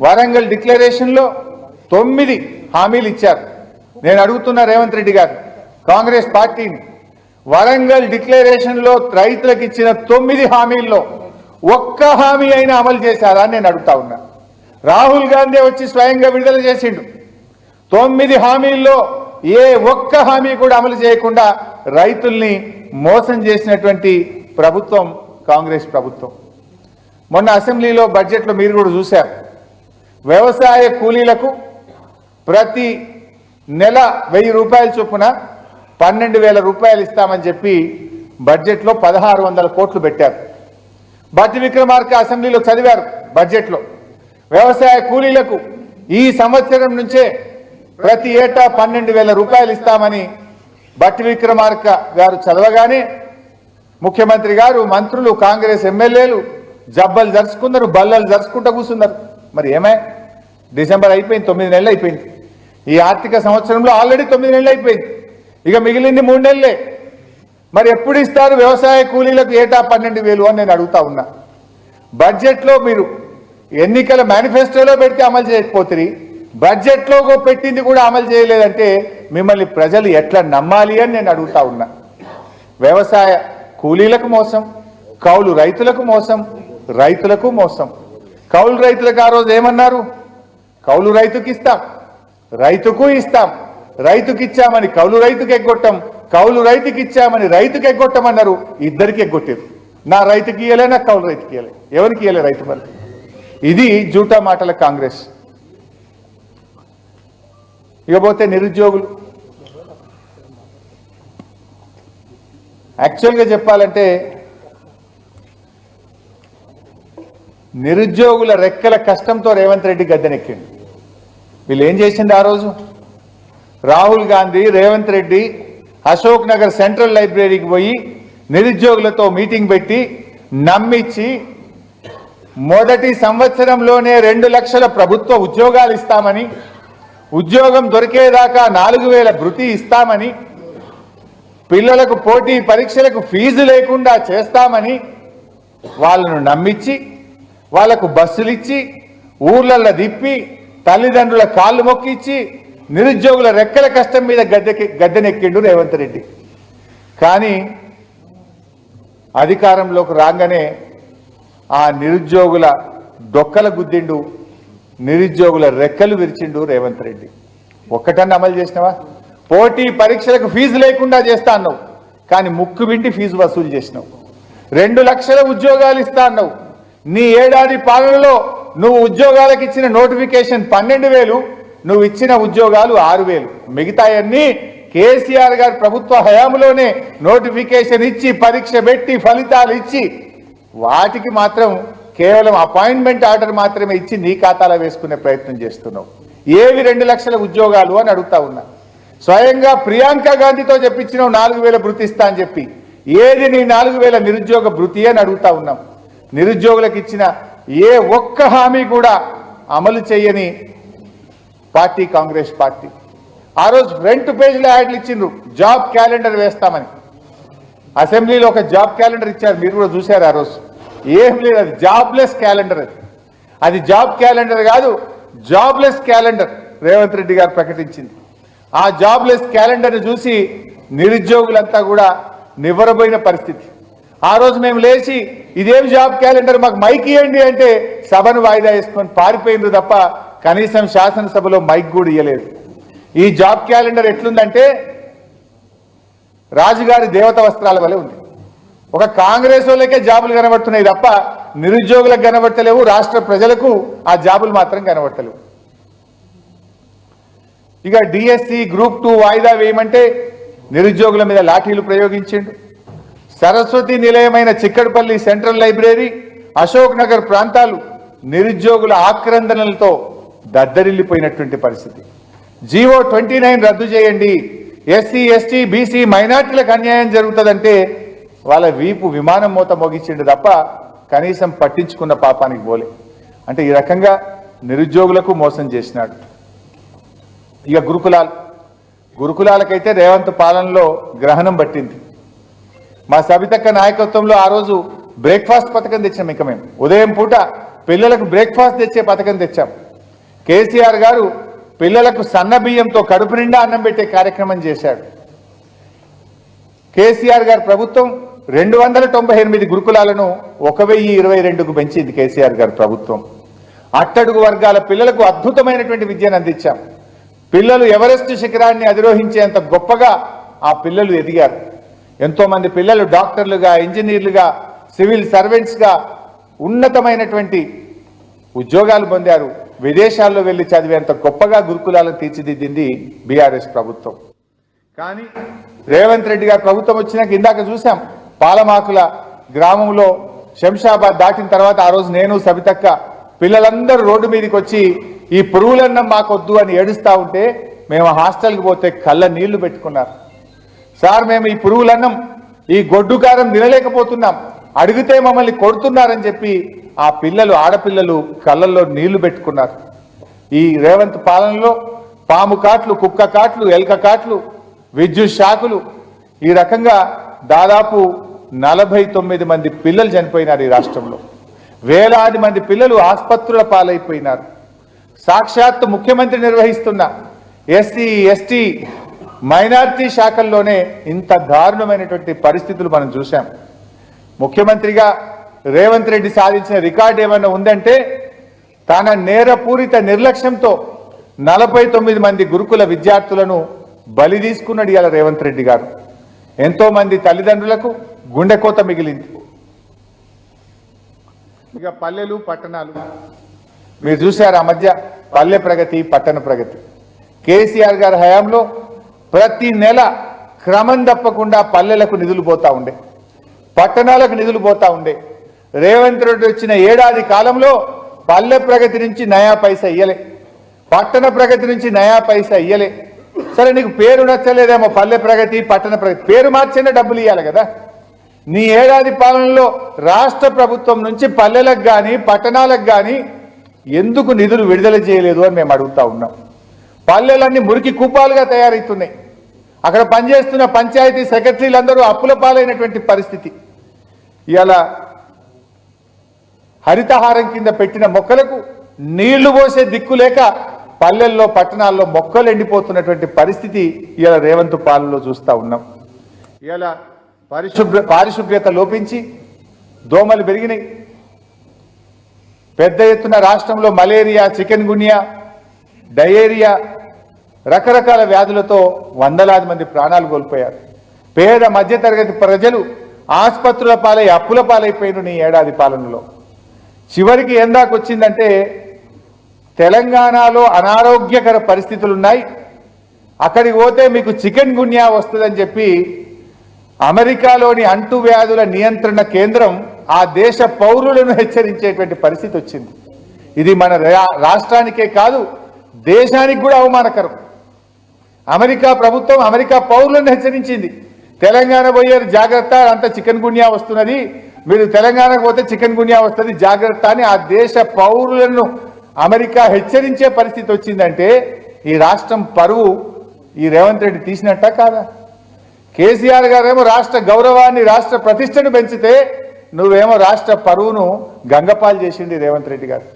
వరంగల్ డిక్లరేషన్లో 9 హామీలు ఇచ్చారు. నేను అడుగుతున్నా రేవంత్ రెడ్డి గారు కాంగ్రెస్ పార్టీని, వరంగల్ డిక్లరేషన్లో రైతులకు ఇచ్చిన 9 హామీల్లో ఒక్క హామీ అయినా అమలు చేశారా అని నేను అడుగుతా ఉన్నా. రాహుల్ గాంధీ వచ్చి స్వయంగా విడుదల చేసిండు. 9 హామీల్లో ఏ ఒక్క హామీ కూడా అమలు చేయకుండా రైతుల్ని మోసం చేసినటువంటి ప్రభుత్వం కాంగ్రెస్ ప్రభుత్వం. మొన్న అసెంబ్లీలో బడ్జెట్లో మీరు కూడా చూశారు, వ్యవసాయ కూలీలకు ప్రతి నెల 1000 రూపాయల చొప్పున 12,000 రూపాయలు ఇస్తామని చెప్పి బడ్జెట్లో 1600 కోట్లు పెట్టారు. భట్టి విక్రమార్క అసెంబ్లీలో చదివారు బడ్జెట్లో వ్యవసాయ కూలీలకు ఈ సంవత్సరం నుంచే ప్రతి ఏటా 12,000 రూపాయలు ఇస్తామని భట్టి విక్రమార్క గారు చదవగానే ముఖ్యమంత్రి గారు, మంత్రులు, కాంగ్రెస్ ఎమ్మెల్యేలు జబ్బలు జరుచుకున్నారు, బల్లలు జరుచుకుంటూ కూర్చున్నారు. మరి ఏమై డిసెంబర్ అయిపోయింది, 9 నెలలు అయిపోయింది. ఈ ఆర్థిక సంవత్సరంలో ఆల్రెడీ 9 నెలలు అయిపోయింది, ఇక మిగిలింది 3 నెలలే. మరి ఎప్పుడు ఇస్తారు వ్యవసాయ కూలీలకు ఏటా 12,000 అని నేను అడుగుతా ఉన్నా. బడ్జెట్లో మీరు ఎన్నికల మేనిఫెస్టోలో పెడితే అమలు చేయకపోతే బడ్జెట్లో పెట్టింది కూడా అమలు చేయలేదంటే మిమ్మల్ని ప్రజలు ఎట్లా నమ్మాలి అని నేను అడుగుతా ఉన్నా. వ్యవసాయ కూలీలకు మోసం, కౌలు రైతులకు మోసం, రైతులకు మోసం. కౌలు రైతులకు ఆ రోజు ఏమన్నారు? కౌలు రైతుకి ఇస్తాం, రైతుకు ఇస్తాం, రైతుకి ఇచ్చామని కౌలు రైతుకి ఎగ్గొట్టం, కౌలు రైతుకి ఇచ్చామని రైతుకి ఎగ్గొట్టమన్నారు. ఇద్దరికి ఎగ్గొట్టారు. నా రైతుకి ఇయ్యలే, నా కౌలు రైతుకి ఇయ్యలే. ఎవరికి ఇయ్యలే రైతు మరి? ఇది జూటా మాటల కాంగ్రెస్. ఇకపోతే నిరుద్యోగులు, యాక్చువల్గా చెప్పాలంటే నిరుద్యోగుల రెక్కల కష్టంతో రేవంత్ రెడ్డి గద్దెనెక్కిండు. వీళ్ళు ఏం చేసింది ఆ రోజు? రాహుల్ గాంధీ, రేవంత్ రెడ్డి అశోక్ నగర్ సెంట్రల్ లైబ్రరీకి పోయి నిరుద్యోగులతో మీటింగ్ పెట్టి నమ్మించి మొదటి సంవత్సరంలోనే 2 లక్షల ప్రభుత్వ ఉద్యోగాలు ఇస్తామని, ఉద్యోగం దొరికేదాకా 4,000 భృతి ఇస్తామని, పిల్లలకు పోటీ పరీక్షలకు ఫీజు లేకుండా చేస్తామని వాళ్ళను నమ్మించి వాళ్లకు బస్సులు ఇచ్చి ఊర్లల్లో తిప్పి తల్లిదండ్రుల కాళ్ళు మొక్కిచ్చి నిరుద్యోగుల రెక్కల కష్టం మీద గద్దెనెక్కిండు రేవంత్ రెడ్డి. కానీ అధికారంలోకి రాగానే ఆ నిరుద్యోగుల డొక్కల గుద్దిండు, నిరుద్యోగుల రెక్కలు విరిచిండు రేవంత్ రెడ్డి. ఒక్కటన్నా అమలు చేసినావా? పోటీ పరీక్షలకు ఫీజు లేకుండా చేస్తా అన్నావు, కానీ ముక్కు వింటి ఫీజు వసూలు చేసినావు. 2 లక్షల ఉద్యోగాలు ఇస్తా అన్నావు. నీ ఏడాది పాలనలో నువ్వు ఉద్యోగాలకు ఇచ్చిన నోటిఫికేషన్ 12,000, నువ్వు ఇచ్చిన ఉద్యోగాలు 6,000. మిగతాయన్నీ కేసీఆర్ గారి ప్రభుత్వ హయాంలోనే నోటిఫికేషన్ ఇచ్చి పరీక్ష పెట్టి ఫలితాలు ఇచ్చి వాటికి మాత్రం కేవలం అపాయింట్మెంట్ ఆర్డర్ మాత్రమే ఇచ్చి నీ ఖాతాలో వేసుకునే ప్రయత్నం చేస్తున్నావు. ఏవి 2 లక్షల ఉద్యోగాలు అని అడుగుతా ఉన్నా. స్వయంగా ప్రియాంక గాంధీతో చెప్పించినావు 4,000 భృతి ఇస్తా అని చెప్పి. ఏది నీ 4,000 నిరుద్యోగ భృతి అని అడుగుతా ఉన్నాం. నిరుద్యోగులకు ఇచ్చిన ఏ ఒక్క హామీ కూడా అమలు చేయని పార్టీ కాంగ్రెస్ పార్టీ. ఆ రోజు ఫ్రంట్ పేజీలో యాడ్లు ఇచ్చిండ్రు, జాబ్ క్యాలెండర్ వేస్తామని. అసెంబ్లీలో ఒక జాబ్ క్యాలెండర్ ఇచ్చారు, మీరు కూడా చూశారు. ఆ రోజు ఏం లేదు, అది జాబ్లెస్ క్యాలెండర్. అది జాబ్ క్యాలెండర్ కాదు, జాబ్లెస్ క్యాలెండర్ రేవంత్ రెడ్డి గారు ప్రకటించింది. ఆ జాబ్లెస్ క్యాలెండర్ని చూసి నిరుద్యోగులంతా కూడా నివ్వరబోయిన పరిస్థితి. ఆ రోజు మేము లేచి ఇదేం జాబ్ క్యాలెండర్, మాకు మైక్ ఇవ్వండి అంటే సభను వాయిదా వేసుకొని పారిపోయింది తప్ప కనీసం శాసనసభలో మైక్ కూడా ఇవ్వలేదు. ఈ జాబ్ క్యాలెండర్ ఎట్లుందంటే రాజుగారి దేవత వస్త్రాల వలె ఉంది. ఒక కాంగ్రెస్ వాళ్ళకే జాబులు కనబడుతున్నాయి తప్ప నిరుద్యోగులకు కనబడతలేవు, రాష్ట్ర ప్రజలకు ఆ జాబులు మాత్రం కనబడతలేవు. ఇక డిఎస్సి గ్రూప్ 2 వాయిదా వేయమంటే నిరుద్యోగుల మీద లాఠీలు ప్రయోగించిండు. సరస్వతి నిలయమైన చిక్కడపల్లి సెంట్రల్ లైబ్రరీ, అశోక్ నగర్ ప్రాంతాలు నిరుద్యోగుల ఆక్రందనలతో దద్దరిల్లిపోయినటువంటి పరిస్థితి. జీవో 29 రద్దు చేయండి, ఎస్సీ ఎస్టీ బీసీ మైనార్టీలకు అన్యాయం జరుగుతుందంటే వాళ్ళ వీపు విమానం మూత మోగించిండు తప్ప కనీసం పట్టించుకున్న పాపానికి పోలే. అంటే ఈ రకంగా నిరుద్యోగులకు మోసం చేసినాడు. ఇక గురుకులాలకైతే రేవంత్ పాలనలో గ్రహణం పట్టింది. మా సబితక్క నాయకత్వంలో ఆ రోజు బ్రేక్ఫాస్ట్ పథకం తెచ్చినాం. ఇక మేము ఉదయం పూట పిల్లలకు బ్రేక్ఫాస్ట్ తెచ్చే పథకం తెచ్చాం. కేసీఆర్ గారు పిల్లలకు సన్న బియ్యంతో కడుపు నిండా అన్నం పెట్టే కార్యక్రమం చేశాడు. కేసీఆర్ గారి ప్రభుత్వం 298 గురుకులాలను 1022కు పెంచింది. కేసీఆర్ గారి ప్రభుత్వం అట్టడుగు వర్గాల పిల్లలకు అద్భుతమైనటువంటి విద్యను అందించాం. పిల్లలు ఎవరెస్ట్ శిఖరాన్ని అధిరోహించేంత గొప్పగా ఆ పిల్లలు ఎదిగారు. ఎంతో మంది పిల్లలు డాక్టర్లుగా, ఇంజనీర్లుగా, సివిల్ సర్వెంట్స్గా ఉన్నతమైనటువంటి ఉద్యోగాలు పొందారు. విదేశాల్లో వెళ్లి చదివేంత గొప్పగా గురుకులాలను తీర్చిదిద్దింది బీఆర్ఎస్ ప్రభుత్వం. కానీ రేవంత్ రెడ్డి గారి ప్రభుత్వం వచ్చినాక ఇందాక చూసాం, పాలమాకుల గ్రామంలో శంషాబాద్ దాటిన తర్వాత ఆ రోజు నేను సబితక్క పిల్లలందరూ రోడ్డు మీదకి వచ్చి ఈ పురుగులన్నం మాకొద్దు అని ఏడుస్తూ ఉంటే మేము హాస్టల్కి పోతే కళ్ళ నీళ్లు పెట్టుకున్నారు. సార్ మేము ఈ పురుగులన్నం, ఈ గొడ్డు కారం తినలేకపోతున్నాం, అడిగితే మమ్మల్ని కొడుతున్నారని చెప్పి ఆ పిల్లలు, ఆడపిల్లలు కళ్ళల్లో నీళ్లు పెట్టుకున్నారు. ఈ రేవంత్ పాలనలో పాము కాట్లు, కుక్క కాట్లు, ఎలక కాట్లు, విద్యుత్ షాకులు, ఈ రకంగా దాదాపు 49 మంది పిల్లలు చనిపోయినారు. ఈ రాష్ట్రంలో వేలాది మంది పిల్లలు ఆసుపత్రుల పాలైపోయినారు. సాక్షాత్తు ముఖ్యమంత్రి నిర్వహిస్తున్న ఎస్సీ, ఎస్టీ, మైనారిటీ శాఖల్లోనే ఇంత దారుణమైనటువంటి పరిస్థితులు మనం చూశాం. ముఖ్యమంత్రిగా రేవంత్ రెడ్డి సాధించిన రికార్డు ఏమైనా ఉందంటే తన నేరపూరిత నిర్లక్ష్యంతో 49 మంది గురుకుల విద్యార్థులను బలి తీసుకున్నాడు ఇవాళ రేవంత్ రెడ్డి గారు. ఎంతో మంది తల్లిదండ్రులకు గుండెకోత మిగిలింది. ఇక పల్లెలు, పట్టణాలు మీరు చూశారు ఆ మధ్య పల్లె ప్రగతి, పట్టణ ప్రగతి. కేసీఆర్ గారి హయాంలో ప్రతి నెల క్రమం తప్పకుండా పల్లెలకు నిధులు పోతా ఉండే, పట్టణాలకు నిధులు పోతా ఉండే. రేవంత్ రెడ్డి వచ్చిన ఏడాది కాలంలో పల్లె ప్రగతి నుంచి నయా పైసా ఇయ్యలే, పట్టణ ప్రగతి నుంచి నయా పైసా ఇయ్యలే. సరే నీకు పేరు నచ్చలేదేమో, పల్లె ప్రగతి, పట్టణ ప్రగతి, పేరు మార్చినా డబ్బులు ఇవ్వాలి కదా. నీ ఏడాది పాలనలో రాష్ట్ర ప్రభుత్వం నుంచి పల్లెలకు కానీ పట్టణాలకు కానీ ఎందుకు నిధులు విడుదల చేయలేదు అని మేము అడుగుతా ఉన్నాం. పల్లెలన్నీ మురికి కూపాలుగా తయారవుతున్నాయి. అక్కడ పనిచేస్తున్న పంచాయతీ సెక్రటరీలందరూ అప్పుల పాలైనటువంటి పరిస్థితి. ఇవాళ హరితహారం కింద పెట్టిన మొక్కలకు నీళ్లు పోసే దిక్కు లేక పల్లెల్లో, పట్టణాల్లో మొక్కలు ఎండిపోతున్నటువంటి పరిస్థితి ఇవాళ రేవంత్ పాలనలో చూస్తూ ఉన్నాం. ఇవాళ పారిశుభ్రత లోపించి దోమలు పెరిగినాయి. పెద్ద ఎత్తున రాష్ట్రంలో మలేరియా, చికెన్ గున్యా, డయేరియా, రకరకాల వ్యాధులతో వందలాది మంది ప్రాణాలు కోల్పోయారు. పేద మధ్యతరగతి ప్రజలు ఆసుపత్రుల పాలై అప్పుల పాలైపోయిన నీ ఏడాది పాలనలో. చివరికి ఎందాకొచ్చిందంటే తెలంగాణలో అనారోగ్యకర పరిస్థితులు ఉన్నాయి, అక్కడికి పోతే మీకు చికెన్ గున్యా వస్తుందని చెప్పి అమెరికాలోని అంటువ్యాధుల నియంత్రణ కేంద్రం ఆ దేశ పౌరులను హెచ్చరించేటువంటి పరిస్థితి వచ్చింది. ఇది మన రాష్ట్రానికే కాదు, దేశానికి కూడా అవమానకరం. అమెరికా ప్రభుత్వం అమెరికా పౌరులను హెచ్చరించింది, తెలంగాణ పోయారు జాగ్రత్త, అంత చికెన్ గున్యా వస్తున్నది, మీరు తెలంగాణకు పోతే చికెన్ గున్యా వస్తుంది జాగ్రత్త అని ఆ దేశ పౌరులను అమెరికా హెచ్చరించే పరిస్థితి వచ్చిందంటే ఈ రాష్ట్రం పరువు ఈ రేవంత్ రెడ్డి తీసినట్ట కాదా? కేసీఆర్ గారేమో రాష్ట్ర గౌరవాన్ని, రాష్ట్ర ప్రతిష్టను పెంచితే నువ్వేమో రాష్ట్ర పరువును గంగపాలు చేసింది రేవంత్ రెడ్డి గారు.